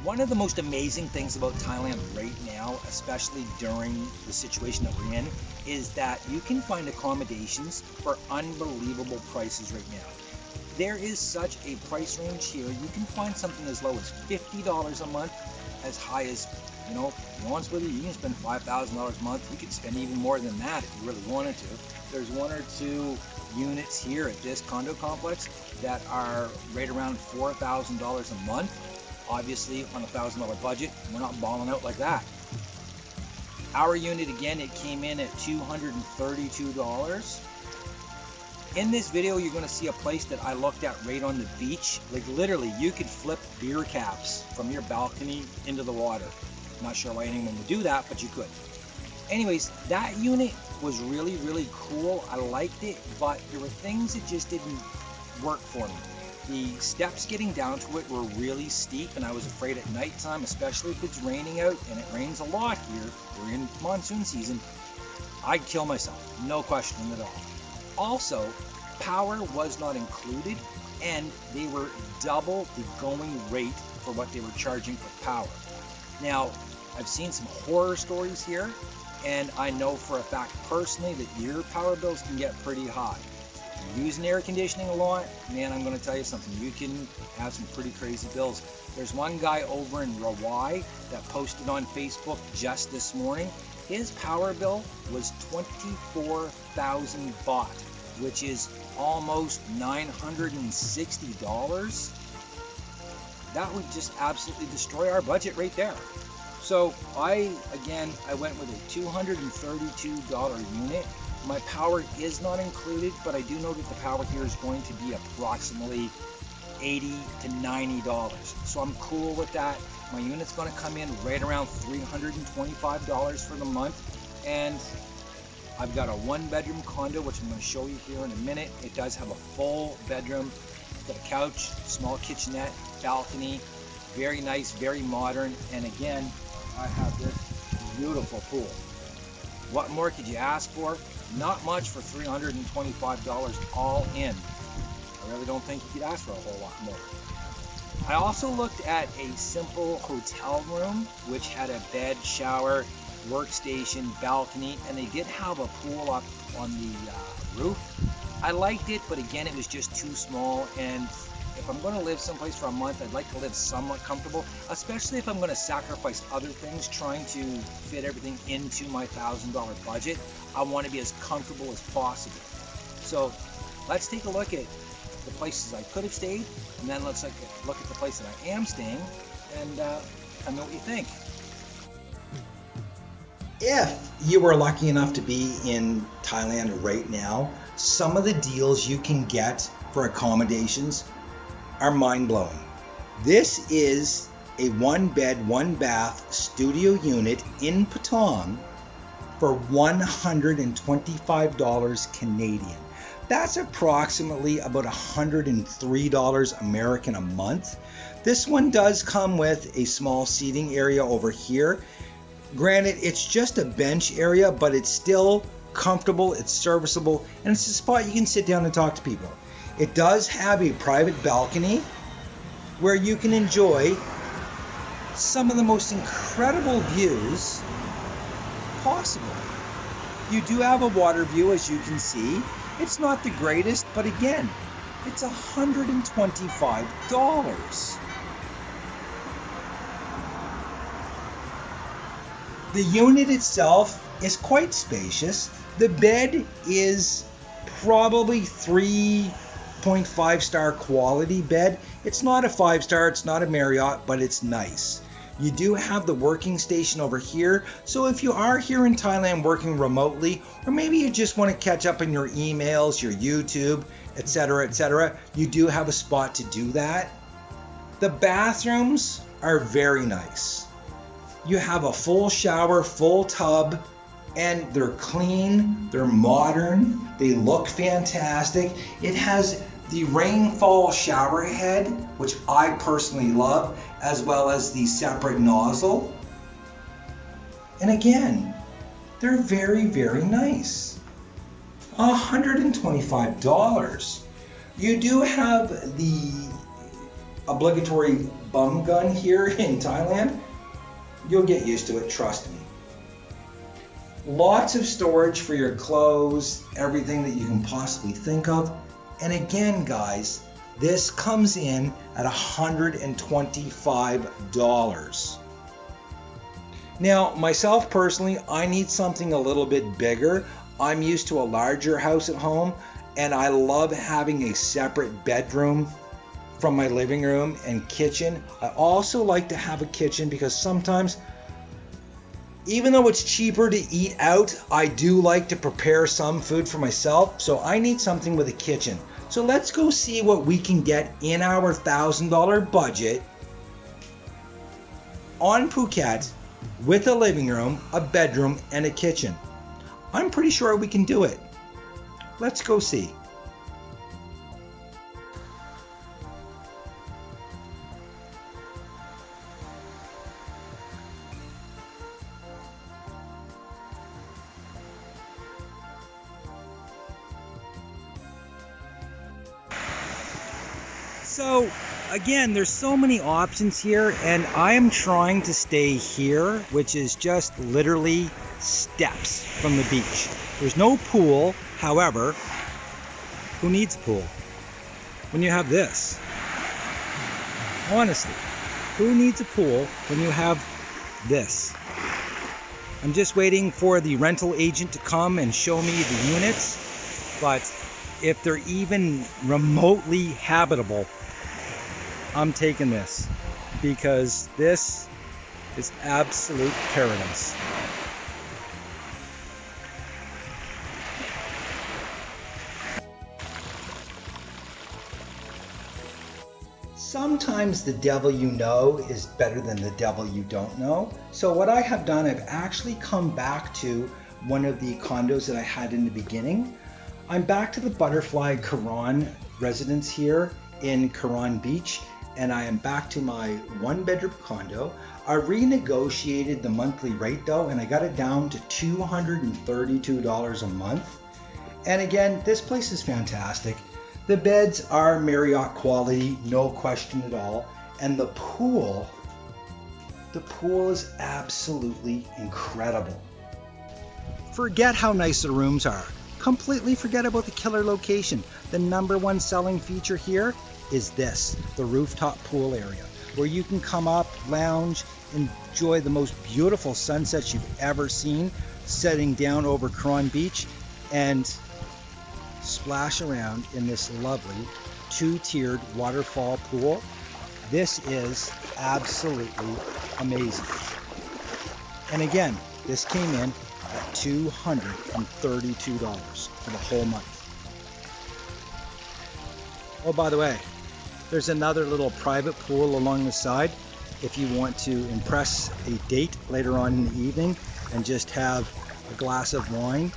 One of the most amazing things about Thailand right now, especially during the situation that we're in, is that you can find accommodations for unbelievable prices right now. There is such a price range here. You can find something as low as $50 a month, as high as, you know, to be honest with you, you can spend $5,000 a month. You could spend even more than that if you really wanted to. There's one or two units here at this condo complex that are right around $4,000 a month. Obviously, on a $1,000 budget, we're not balling out like that. Our unit, again, it came in at $232. In this video, you're going to see a place that I looked at right on the beach. Like literally, you could flip beer caps from your balcony into the water. Not sure why anyone would do that, but you could. Anyways, that unit was really, really cool. I liked it, but there were things that just didn't work for me. The steps getting down to it were really steep, and I was afraid at nighttime, especially if it's raining out, and it rains a lot here, we're in monsoon season, I'd kill myself, no question at all. Also, power was not included, and they were double the going rate for what they were charging for power. Now, I've seen some horror stories here, and I know for a fact personally that your power bills can get pretty high. Using air conditioning a lot, man, I'm going to tell you something, you can have some pretty crazy bills. There's one guy over in Rawai that posted on Facebook just this morning. His power bill was 24,000 baht, which is almost $960. That would just absolutely destroy our budget right there. So I went with a $232 unit. My power is not included, but I do know that the power here is going to be approximately $80 to $90. So I'm cool with that. My unit's going to come in right around $325 for the month. And I've got a 1-bedroom condo, which I'm going to show you here in a minute. It does have a full bedroom. It's got a couch, small kitchenette, balcony, very nice, very modern. And again, I have this beautiful pool. What more could you ask for? Not much for $325 all in. I really don't think you could ask for a whole lot more. I also looked at a simple hotel room, which had a bed, shower, workstation, balcony, and they did have a pool up on the roof. I liked it, but again, it was just too small, and if I'm going to live someplace for a month, I'd like to live somewhat comfortable, especially if I'm going to sacrifice other things trying to fit everything into my $1,000 budget. I want to be as comfortable as possible. So let's take a look at the places I could have stayed, and then let's look at the place that I am staying, and tell me what you think. If you were lucky enough to be in Thailand right now, some of the deals you can get for accommodations are mind-blowing. This is a 1-bed, 1-bath studio unit in Patong for $125 Canadian. That's approximately about $103 American a month. This one does come with a small seating area over here. Granted, it's just a bench area, but it's still comfortable, it's serviceable, and it's a spot you can sit down and talk to people. It does have a private balcony where you can enjoy some of the most incredible views possible. You do have a water view, as you can see. It's not the greatest, but again, it's $125. The unit itself is quite spacious. The bed is probably 3.5-star quality bed. It's not a 5-star, it's not a Marriott, but it's nice. You do have the working station over here, so if you are here in Thailand working remotely, or maybe you just want to catch up on your emails, your YouTube, etc., you do have a spot to do that. The bathrooms are very nice. You have a full shower, full tub, and they're clean, they're modern, they look fantastic. It has the rainfall shower head, which I personally love, as well as the separate nozzle. And again, they're very, very nice. $125. You do have the obligatory bum gun here in Thailand, you'll get used to it, trust me. Lots of storage for your clothes, everything that you can possibly think of. And again, guys, this comes in at $125. Now, myself personally, I need something a little bit bigger. I'm used to a larger house at home, and I love having a separate bedroom from my living room and kitchen. I also like to have a kitchen because sometimes, even though it's cheaper to eat out, I do like to prepare some food for myself, so I need something with a kitchen. So let's go see what we can get in our $1,000 budget on Phuket with a living room, a bedroom, and a kitchen. I'm pretty sure we can do it. Let's go see. So again, there's so many options here, and I am trying to stay here, which is just literally steps from the beach. There's no pool, however, who needs a pool when you have this? Honestly, who needs a pool when you have this? I'm just waiting for the rental agent to come and show me the units, but if they're even remotely habitable, I'm taking this because this is absolute paradise. Sometimes the devil you know is better than the devil you don't know. So what I have done, I've actually come back to one of the condos that I had in the beginning. I'm back to the Butterfly Karan residence here in Karan Beach, and I am back to my one-bedroom condo. I renegotiated the monthly rate though, and I got it down to $232 a month. And again, this place is fantastic. The beds are Marriott quality, no question at all. And the pool is absolutely incredible. Forget how nice the rooms are. Completely forget about the killer location. The number one selling feature here is this, the rooftop pool area, where you can come up, lounge, enjoy the most beautiful sunsets you've ever seen, setting down over Karan Beach, and splash around in this lovely two-tiered waterfall pool. This is absolutely amazing. And again, this came in at $232 for the whole month. Oh, by the way, there's another little private pool along the side if you want to impress a date later on in the evening and just have a glass of wine.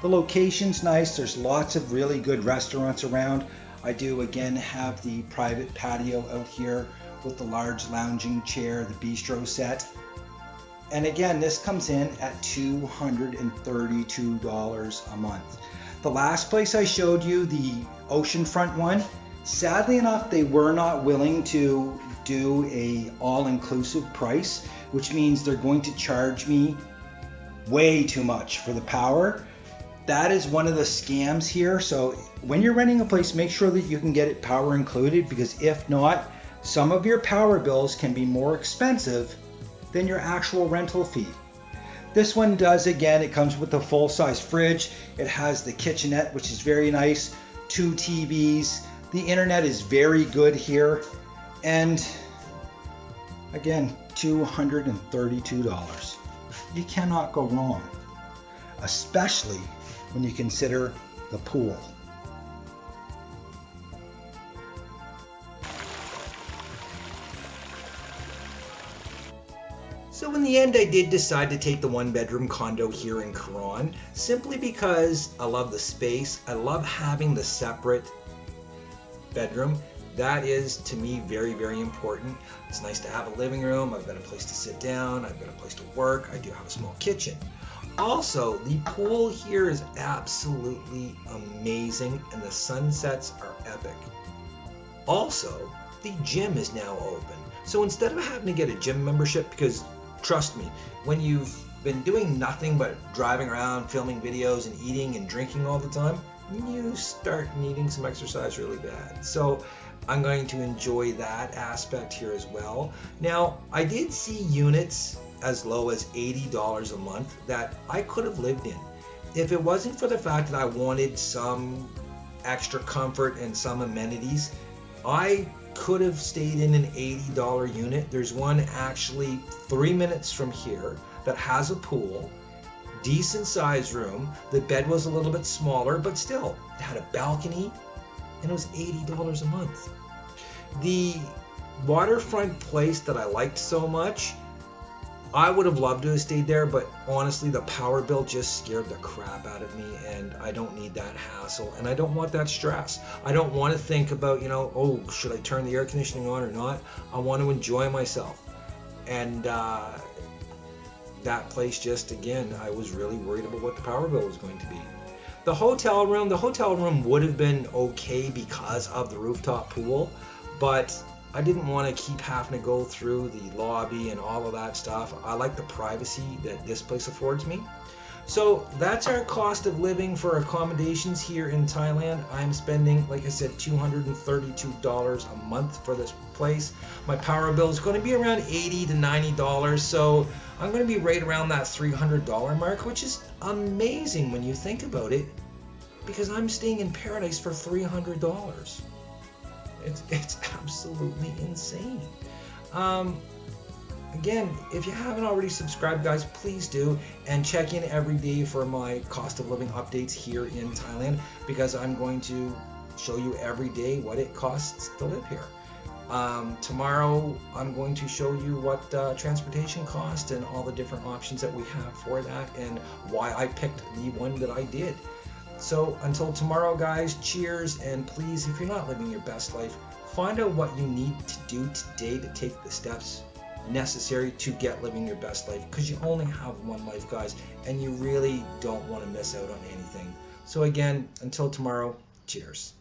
The location's nice. There's lots of really good restaurants around. I do again have the private patio out here with the large lounging chair, the bistro set. And again, this comes in at $232 a month. The last place I showed you, the oceanfront one, sadly enough, they were not willing to do a all-inclusive price, which means they're going to charge me way too much for the power. That is one of the scams here. So when you're renting a place, make sure that you can get it power included, because if not, some of your power bills can be more expensive than your actual rental fee. This one does, again, it comes with a full-size fridge. It has the kitchenette, which is very nice, 2 TVs. The internet is very good here. And again, $232. You cannot go wrong, especially when you consider the pool. So in the end, I did decide to take the one-bedroom condo here in Karan, simply because I love the space. I love having the separate bedroom. That is, to me, very, very important. It's nice to have a living room. I've got a place to sit down. I've got a place to work. I do have a small kitchen. Also, the pool here is absolutely amazing and the sunsets are epic. Also, the gym is now open. So instead of having to get a gym membership, because trust me, when you've been doing nothing but driving around, filming videos and eating and drinking all the time, you start needing some exercise really bad. So I'm going to enjoy that aspect here as well. Now, I did see units as low as $80 a month that I could have lived in. If it wasn't for the fact that I wanted some extra comfort and some amenities, I could have stayed in an $80 unit. There's one actually 3 minutes from here that has a pool, decent sized room. The bed was a little bit smaller, but still, it had a balcony, and it was $80 a month. The waterfront place that I liked so much, I would have loved to have stayed there, but honestly, the power bill just scared the crap out of me, and I don't need that hassle, and I don't want that stress. I don't want to think about, oh, should I turn the air conditioning on or not? I want to enjoy myself. And that place just, again, I was really worried about what the power bill was going to be. The hotel room would have been okay because of the rooftop pool, but I didn't want to keep having to go through the lobby and all of that stuff. I like the privacy that this place affords me. So that's our cost of living for accommodations here in Thailand. I'm spending, like I said, $232 a month for this place. My power bill is going to be around $80 to $90, so I'm going to be right around that $300 mark, which is amazing when you think about it, because I'm staying in paradise for $300. It's absolutely insane. Again, if you haven't already subscribed, guys, please do, and check in every day for my cost of living updates here in Thailand, because I'm going to show you every day what it costs to live here. Tomorrow I'm going to show you what transportation costs and all the different options that we have for that, and why I picked the one that I did. So until tomorrow, guys, cheers, and please, if you're not living your best life, find out what you need to do today to take the steps necessary to get living your best life, because you only have one life, guys, and you really don't want to miss out on anything. So again, until tomorrow, cheers.